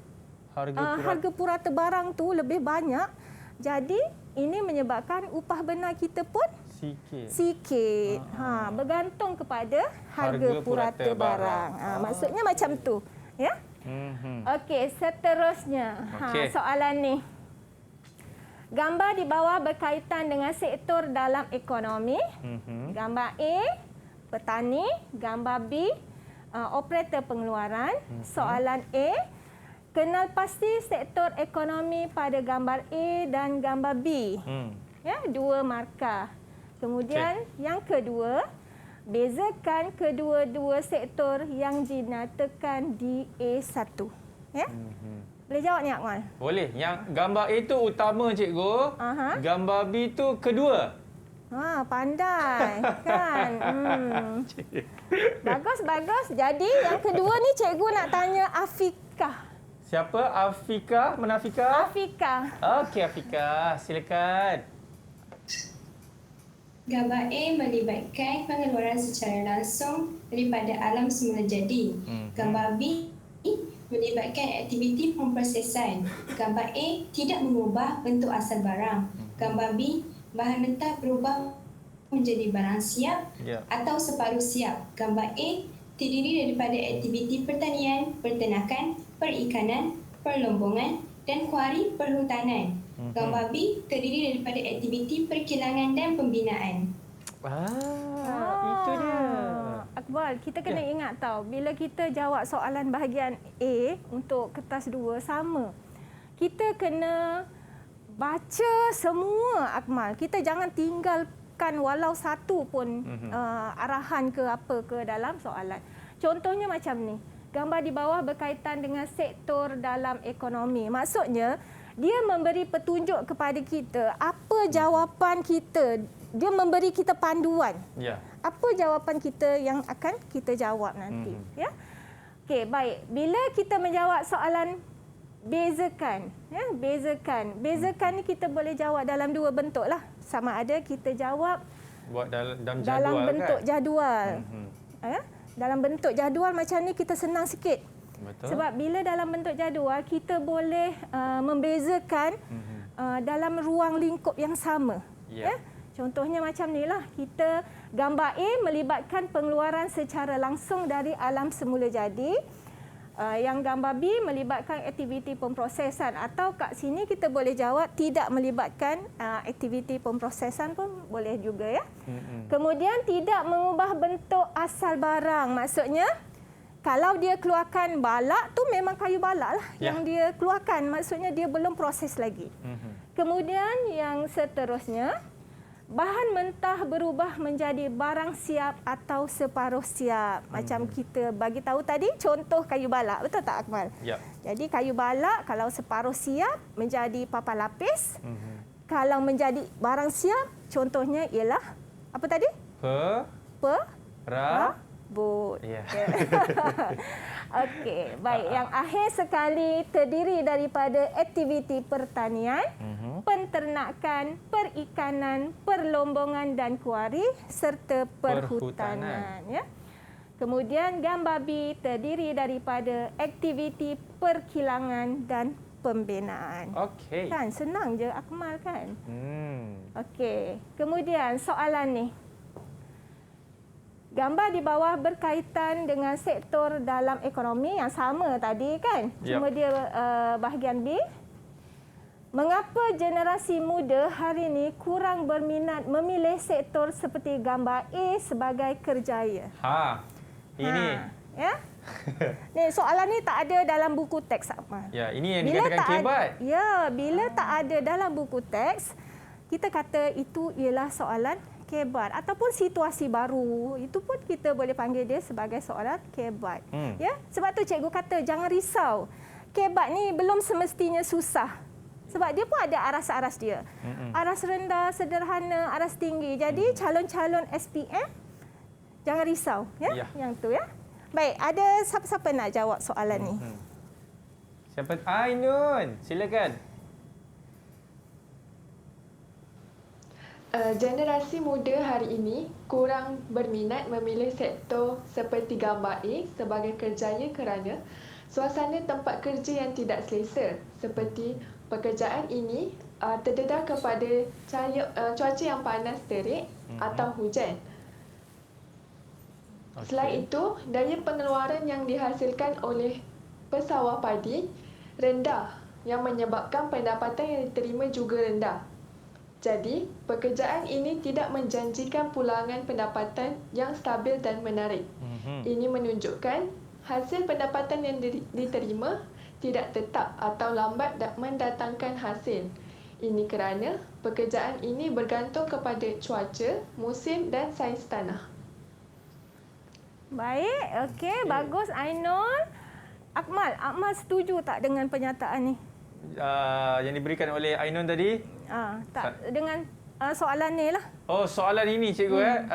harga purata barang tu lebih banyak, jadi ini menyebabkan upah benar kita pun sikit. Bergantung kepada harga purata barang. Maksudnya macam tu, ya. Okey, seterusnya. Soalan ni. Gambar di bawah berkaitan dengan sektor dalam ekonomi. Gambar A, petani. Gambar B, operator pengeluaran. Soalan A, kenal pasti sektor ekonomi pada gambar A dan gambar B. Ya, 2 markah. Kemudian yang kedua, bezakan kedua-dua sektor yang dinyatakan di A1. Ya? Boleh jawab ni, Akmal? Boleh. Yang gambar A itu utama, Cikgu. Gambar B itu kedua. Pandai. Kan? Bagus, bagus. Jadi yang kedua ni cikgu nak tanya Afikah. Siapa? Afika? Mana Afika? Afikah. Okey, Afika. Silakan. Gambar A melibatkan pengeluaran secara langsung daripada alam semula jadi. Gambar B melibatkan aktiviti pemprosesan. Gambar A tidak mengubah bentuk asal barang. Gambar B, bahan mentah berubah menjadi barang siap atau separuh siap. Gambar A terdiri daripada aktiviti pertanian, peternakan, perikanan, perlombongan dan kuari perhutanan. Gambar B terdiri daripada aktiviti perkilangan dan pembinaan. Itu dia. Akbar, kita kena ingat tau, bila kita jawab soalan bahagian A untuk kertas 2 sama. Kita kena baca semua, Akmal. Kita jangan tinggalkan walau satu pun arahan ke apa ke dalam soalan. Contohnya macam ni. Gambar di bawah berkaitan dengan sektor dalam ekonomi. Maksudnya, dia memberi petunjuk kepada kita apa jawapan kita. Dia memberi kita panduan. Apa jawapan kita yang akan kita jawab nanti. Ya. Okey, baik. Bila kita menjawab soalan bezakan, ya, bezakan. Bezakan ni kita boleh jawab dalam 2 bentuk lah. Sama ada kita jawab dalam jadual, dalam bentuk kan? jadual. Ya. Dalam bentuk jadual macam ni kita senang sikit. Betul. Sebab bila dalam bentuk jadual kita boleh membezakan dalam ruang lingkup yang sama. Ya. Contohnya macam ni lah, kita Gambar A melibatkan pengeluaran secara langsung dari alam semula jadi. Yang gambar B melibatkan aktiviti pemprosesan, atau kat sini kita boleh jawab tidak melibatkan aktiviti pemprosesan pun boleh juga ya. Kemudian tidak mengubah bentuk asal barang. Maksudnya kalau dia keluarkan balak tu memang kayu balak lah yang dia keluarkan. Maksudnya dia belum proses lagi. Kemudian yang seterusnya, bahan mentah berubah menjadi barang siap atau separuh siap. Macam kita bagi tahu tadi contoh kayu balak. Betul tak Akmal? Ya. Jadi kayu balak kalau separuh siap menjadi papan lapis. Kalau menjadi barang siap contohnya ialah apa tadi? Rambut. Ya. Okey, baik. Yang akhir sekali terdiri daripada aktiviti pertanian, penternakan, perikanan, perlombongan dan kuari serta perhutanan. Ya. Kemudian gambar B terdiri daripada aktiviti perkilangan dan pembinaan. Okey. Kan senang je Akmal kan? Okey. Kemudian soalan ni. Gambar di bawah berkaitan dengan sektor dalam ekonomi yang sama tadi kan? Cuma dia bahagian B. Mengapa generasi muda hari ini kurang berminat memilih sektor seperti gambar A sebagai kerjaya? Ini. Ya? Ni soalan ni tak ada dalam buku teks Akmal. Ya, ini yang dikatakan kebat. Bila tak ada dalam buku teks, kita kata itu ialah soalan kebat ataupun situasi baru, itu pun kita boleh panggil dia sebagai soalan kebat. Ya, sebab tu cikgu kata jangan risau. Kebat ni belum semestinya susah. Sebab dia pun ada aras-aras dia. Aras rendah, sederhana, aras tinggi. Jadi calon-calon SPM jangan risau ya. Yang tu ya. Baik, ada siapa-siapa nak jawab soalan ni? Siapa? Ainun, silakan. Generasi muda hari ini kurang berminat memilih sektor seperti gambar A sebagai kerjaya kerana suasana tempat kerja yang tidak selesa seperti pekerjaan ini terdedah kepada cuaca yang panas terik atau hujan. Selain itu, daya pengeluaran yang dihasilkan oleh pesawah padi rendah yang menyebabkan pendapatan yang diterima juga rendah. Jadi, pekerjaan ini tidak menjanjikan pulangan pendapatan yang stabil dan menarik. Ini menunjukkan hasil pendapatan yang diterima tidak tetap atau lambat mendatangkan hasil. Ini kerana pekerjaan ini bergantung kepada cuaca, musim dan saiz tanah. Baik, okey, bagus Ainun. Akmal setuju tak dengan pernyataan ni? Yang diberikan oleh Ainun tadi? Tak, dengan soalan ni lah. Oh, soalan ini cikgu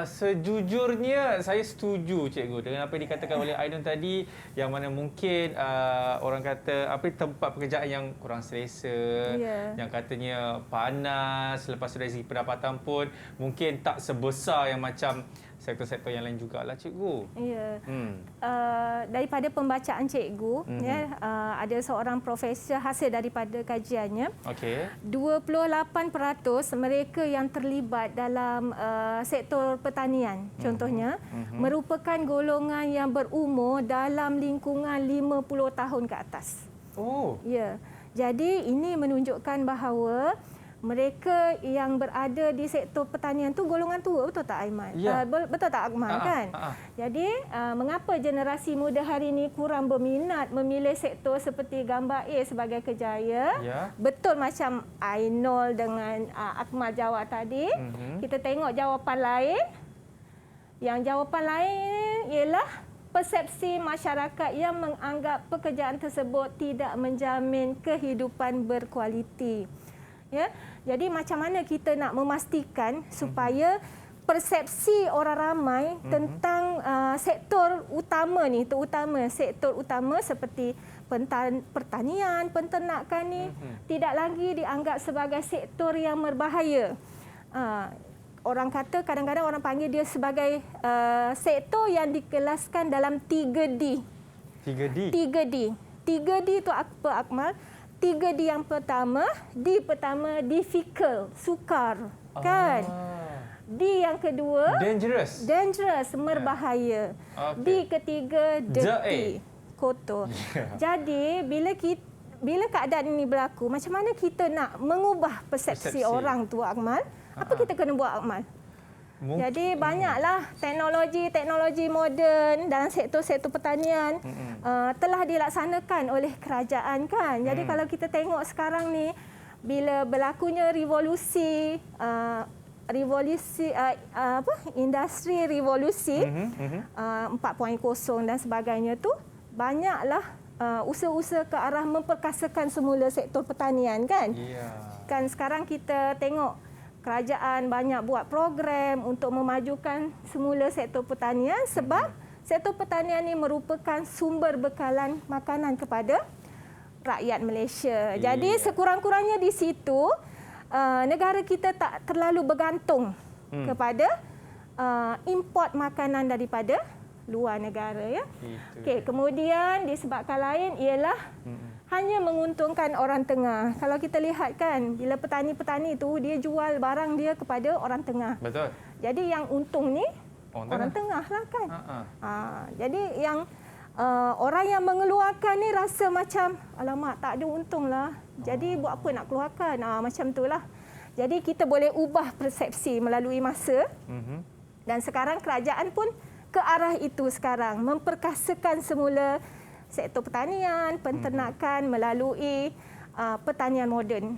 sejujurnya saya setuju cikgu dengan apa yang dikatakan oleh Ainun tadi, yang mana mungkin orang kata tempat pekerjaan yang kurang selesa, yang katanya panas, lepas dari segi pendapatan pun mungkin tak sebesar yang macam sektor-sektor yang lain jugalah cikgu. Ya. Daripada pembacaan cikgu, ada seorang profesor hasil daripada kajiannya. 28% mereka yang terlibat dalam sektor pertanian contohnya merupakan golongan yang berumur dalam lingkungan 50 tahun ke atas. Ya. Jadi ini menunjukkan bahawa mereka yang berada di sektor pertanian tu golongan tua, betul tak Aiman? Betul tak Akmal kan? Jadi mengapa generasi muda hari ini kurang berminat memilih sektor seperti gambar A sebagai kerjaya? Betul macam Ainul dengan Akmal jawab tadi. Kita tengok jawapan lain. Yang jawapan lain ialah persepsi masyarakat yang menganggap pekerjaan tersebut tidak menjamin kehidupan berkualiti. Ya, jadi macam mana kita nak memastikan supaya persepsi orang ramai tentang sektor utama ni, terutama sektor utama seperti pertanian, penternakan ni tidak lagi dianggap sebagai sektor yang berbahaya. Orang kata kadang-kadang orang panggil dia sebagai sektor yang dikelaskan dalam 3D. 3D itu apa Akmal? 3D yang pertama, D pertama difficult, sukar, kan? D yang kedua, Dangerous. berbahaya. Okey. D ketiga, dirty, kotor. Jadi bila keadaan ini berlaku, macam mana kita nak mengubah persepsi orang tu, Akmal? Apa kita kena buat, Akmal? Jadi banyaklah teknologi moden dalam sektor-sektor pertanian telah dilaksanakan oleh kerajaan kan. Jadi kalau kita tengok sekarang ni, bila berlakunya industri revolusi 4.0 dan sebagainya tu, banyaklah usaha-usaha ke arah memperkasakan semula sektor pertanian kan. Kan sekarang kita tengok kerajaan banyak buat program untuk memajukan semula sektor pertanian sebab sektor pertanian ini merupakan sumber bekalan makanan kepada rakyat Malaysia. Jadi sekurang-kurangnya di situ negara kita tak terlalu bergantung kepada import makanan daripada luar negara ya. Okey, kemudian disebabkan lain ialah hanya menguntungkan orang tengah. Kalau kita lihat kan, bila petani-petani itu dia jual barang dia kepada orang tengah. Betul. Jadi yang untung ni orang tengah lah kan. Jadi yang orang yang mengeluarkan ni rasa macam alamak tak ada untung lah. Jadi buat apa nak keluarkan? Macam itulah. Jadi kita boleh ubah persepsi melalui masa. Dan sekarang kerajaan pun ke arah itu sekarang, memperkasakan semula sektor pertanian, penternakan melalui pertanian moden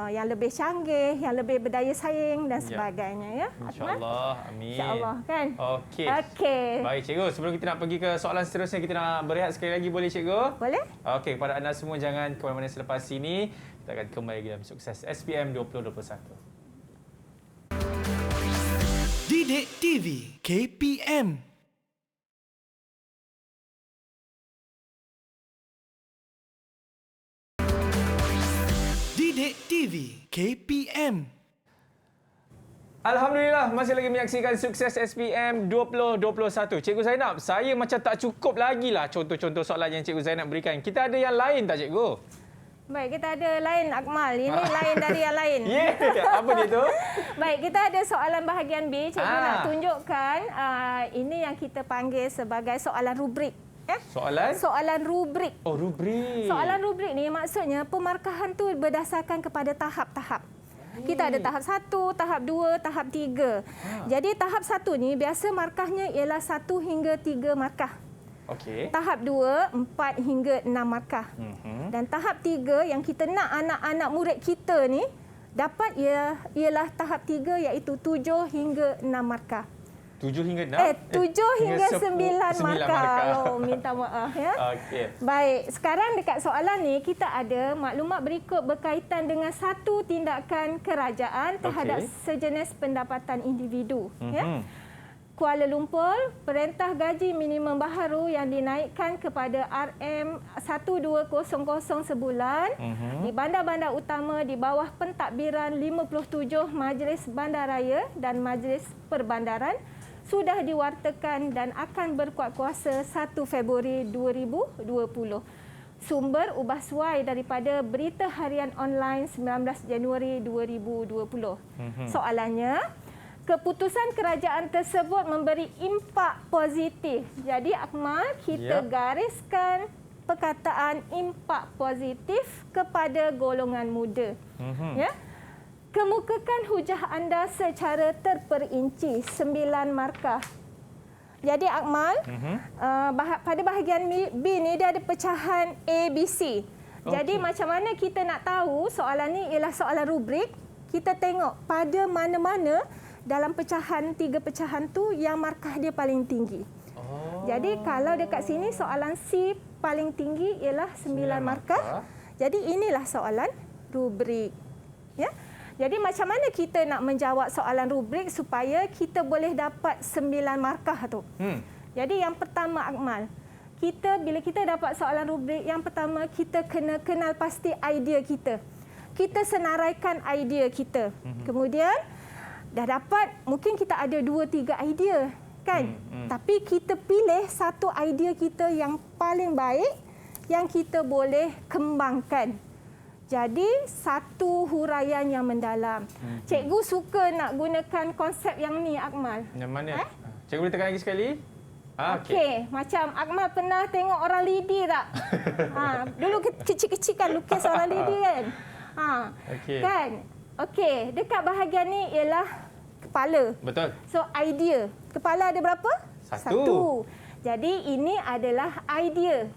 yang lebih canggih, yang lebih berdaya saing dan sebagainya ya. InsyaAllah, amin. InsyaAllah kan. Okey. Baik cikgu, sebelum kita nak pergi ke soalan seterusnya, kita nak berehat sekali lagi, boleh cikgu? Boleh. Okey, kepada anda semua jangan ke mana-mana selepas ini. Kita akan kembali lagi dalam Sukses SPM 2021. Didik TV KPM. Didik TV KPM. Alhamdulillah, masih lagi menyaksikan Sukses SPM 2021. Cikgu Zainab, saya macam tak cukup lagi lah contoh-contoh soalan yang Cikgu Zainab berikan. Kita ada yang lain tak cikgu? Baik, kita ada lain Akmal. Ini lain dari yang lain. Apa dia tu? Baik, kita ada soalan bahagian B. Cikgu nak tunjukkan ini yang kita panggil sebagai soalan rubrik. Soalan rubrik. Oh, rubrik. Soalan rubrik ni maksudnya pemarkahan tu berdasarkan kepada tahap-tahap. Kita ada tahap 1, tahap 2, tahap 3. Jadi tahap 1 ni biasa markahnya ialah 1 hingga 3 markah. Okey. Tahap 2, 4 hingga 6 markah. Dan tahap 3 yang kita nak anak-anak murid kita ni dapat ialah tahap 3 iaitu 7 hingga 6 markah. 7 hingga 6? 7 hingga 9 markah. Oh, minta maaf ya. Okey. Baik, sekarang dekat soalan ni kita ada maklumat berikut berkaitan dengan satu tindakan kerajaan terhadap sejenis pendapatan individu. Ya. Kuala Lumpur, perintah gaji minimum baharu yang dinaikkan kepada RM1200 sebulan di bandar-bandar utama di bawah pentadbiran 57 Majlis Bandaraya dan Majlis Perbandaran sudah diwartakan dan akan berkuat kuasa 1 Februari 2020. Sumber ubah suai daripada Berita Harian Online 19 Januari 2020. Soalannya, keputusan kerajaan tersebut memberi impak positif. Jadi Akmal, kita gariskan perkataan impak positif kepada golongan muda. Ya. Kemukakan hujah anda secara terperinci 9 markah. Jadi Akmal, pada bahagian B ni dia ada pecahan A, B, C. Jadi macam mana kita nak tahu soalan ni ialah soalan rubrik, kita tengok pada mana-mana dalam pecahan 3 pecahan tu yang markah dia paling tinggi. Jadi kalau dekat sini soalan C paling tinggi ialah 9 markah. Jadi inilah soalan rubrik. Ya. Jadi macam mana kita nak menjawab soalan rubrik supaya kita boleh dapat 9 markah tu? Jadi yang pertama Akmal, bila kita dapat soalan rubrik, yang pertama kita kena kenal pasti idea kita. Kita senaraikan idea kita. Kemudian dah dapat, mungkin kita ada 2-3 idea kan? Tapi kita pilih satu idea kita yang paling baik yang kita boleh kembangkan. Jadi satu huraian yang mendalam. Cikgu suka nak gunakan konsep yang ni, Akmal. Yang mana? Cikgu boleh tekan lagi sekali? Okey, macam Akmal pernah tengok orang lidi tak? Dulu kecil-kecil kan lukis orang lidi kan? Okey. Kan? Okey, dekat bahagian ni ialah kepala. Betul. So idea. Kepala ada berapa? Satu. Jadi ini adalah idea.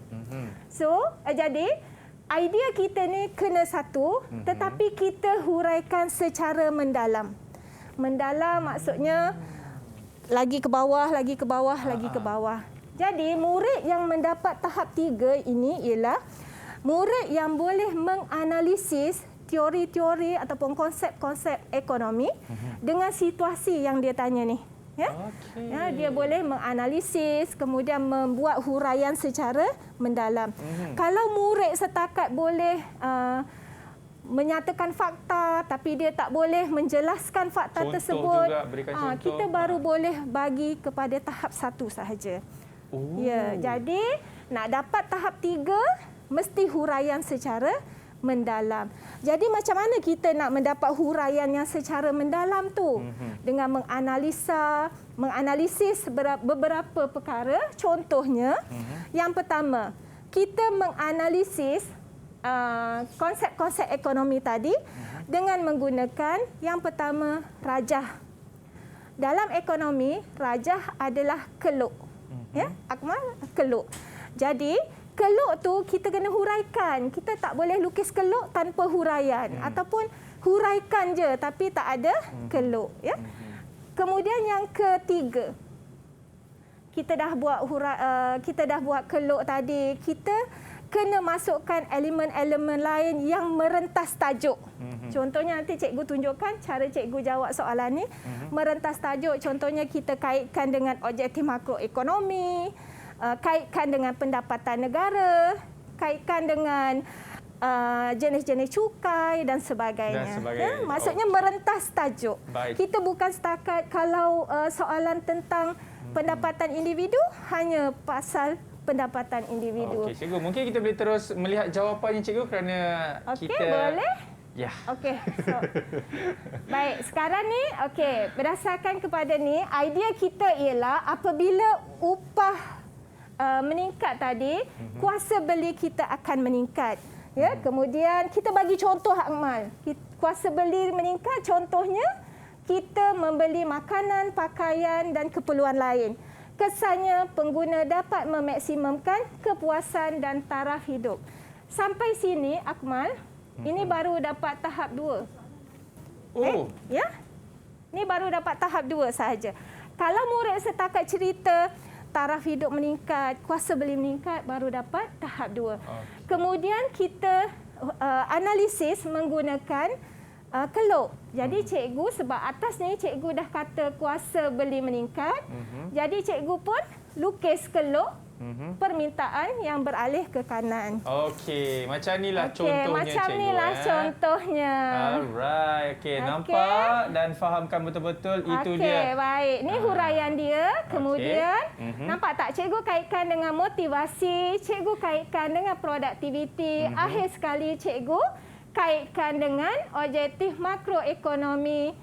So, jadi idea kita ni kena satu, tetapi kita huraikan secara mendalam. Mendalam maksudnya lagi ke bawah, lagi ke bawah, lagi ke bawah. Jadi murid yang mendapat tahap 3 ini ialah murid yang boleh menganalisis teori-teori ataupun konsep-konsep ekonomi dengan situasi yang dia tanya ni. Ya? Dia boleh menganalisis, kemudian membuat huraian secara mendalam. Kalau murid setakat boleh menyatakan fakta tapi dia tak boleh menjelaskan fakta contoh tersebut, juga, berikan contoh. Kita baru boleh bagi kepada tahap 1 sahaja. Ya, jadi nak dapat tahap 3 mesti huraian secara mendalam. Jadi macam mana kita nak mendapat huraian yang secara mendalam tu? Dengan menganalisis beberapa perkara. Contohnya, yang pertama, kita menganalisis konsep-konsep ekonomi tadi dengan menggunakan yang pertama rajah. Dalam ekonomi, rajah adalah keluk. Ya, Akmal, keluk. Jadi, keluk tu kita kena huraikan. Kita tak boleh lukis keluk tanpa huraian ataupun huraikan je tapi tak ada keluk, ya. Kemudian yang ketiga, kita dah buat keluk tadi, kita kena masukkan elemen-elemen lain yang merentas tajuk. Contohnya nanti cikgu tunjukkan cara cikgu jawab soalan ni. Merentas tajuk, contohnya kita kaitkan dengan objektif makroekonomi, kaitkan dengan pendapatan negara, kaitkan dengan jenis-jenis cukai dan sebagainya. Ya? Maksudnya merentas tajuk. Baik. Kita bukan setakat kalau soalan tentang pendapatan individu, hanya pasal pendapatan individu. Okey, cikgu, mungkin kita boleh terus melihat jawapannya cikgu kerana kita... Okey, boleh? Ya. Okey. So, baik, sekarang ni berdasarkan kepada ni, idea kita ialah apabila upah meningkat tadi, kuasa beli kita akan meningkat. Ya, kemudian kita bagi contoh, Akmal. Kuasa beli meningkat, contohnya kita membeli makanan, pakaian dan keperluan lain. Kesannya pengguna dapat memaksimumkan kepuasan dan taraf hidup. Sampai sini, Akmal, ini baru dapat tahap 2. Ya? Ini baru dapat tahap 2 sahaja. Kalau murid setakat cerita taraf hidup meningkat, kuasa beli meningkat, baru dapat tahap 2. Kemudian kita analisis menggunakan keluk. Jadi cikgu, sebab atas ni cikgu dah kata kuasa beli meningkat, jadi cikgu pun lukis keluk permintaan yang beralih ke kanan. Okey, macam inilah contohnya macam cikgu. Inilah contohnya. Alright, okey. Nampak dan fahamkan betul-betul itu dia. Okey, baik. Ni huraian dia. Kemudian, nampak tak cikgu kaitkan dengan motivasi, cikgu kaitkan dengan produktiviti, akhir sekali cikgu kaitkan dengan objektif makroekonomi,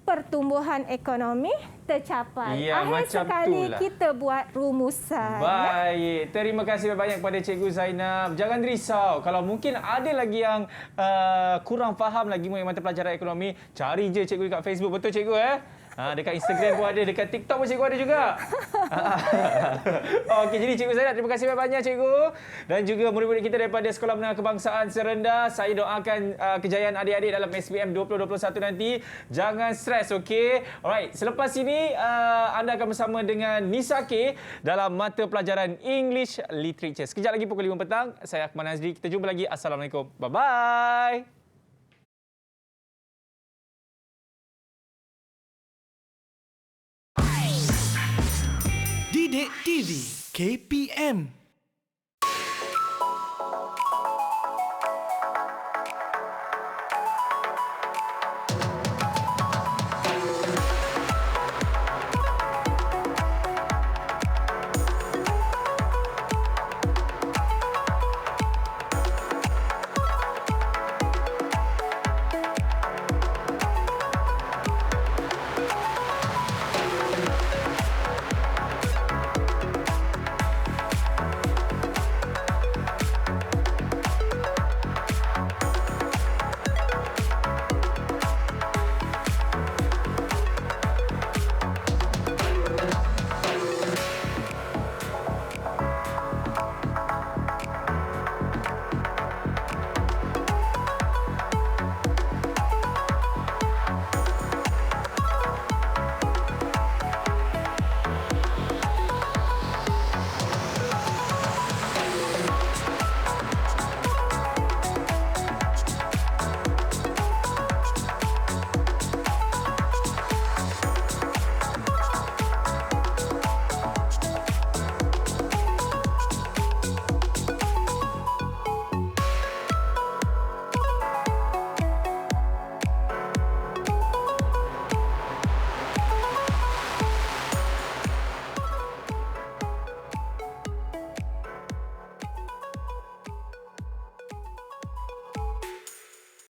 pertumbuhan ekonomi tercapai. Ya, akhir macam sekali itulah kita buat rumusan. Baik. Terima kasih banyak kepada Cikgu Zainab. Jangan risau. Kalau mungkin ada lagi yang kurang faham lagi mengenai mata pelajaran ekonomi, cari je cikgu dekat Facebook. Betul cikgu dekat Instagram pun ada, dekat TikTok pun cikgu ada juga. Okey, jadi Cikgu Zainab, terima kasih banyak cikgu. Dan juga murid-murid kita daripada Sekolah Menengah Kebangsaan Serenda. Saya doakan kejayaan adik-adik dalam SPM 2021 nanti. Jangan stres, okey? Alright, selepas ini anda akan bersama dengan Nisa K dalam mata pelajaran English Literature. Sekejap lagi pukul 5 petang. Saya Akmal Nazri. Kita jumpa lagi. Assalamualaikum. Bye-bye. Didik TV KPM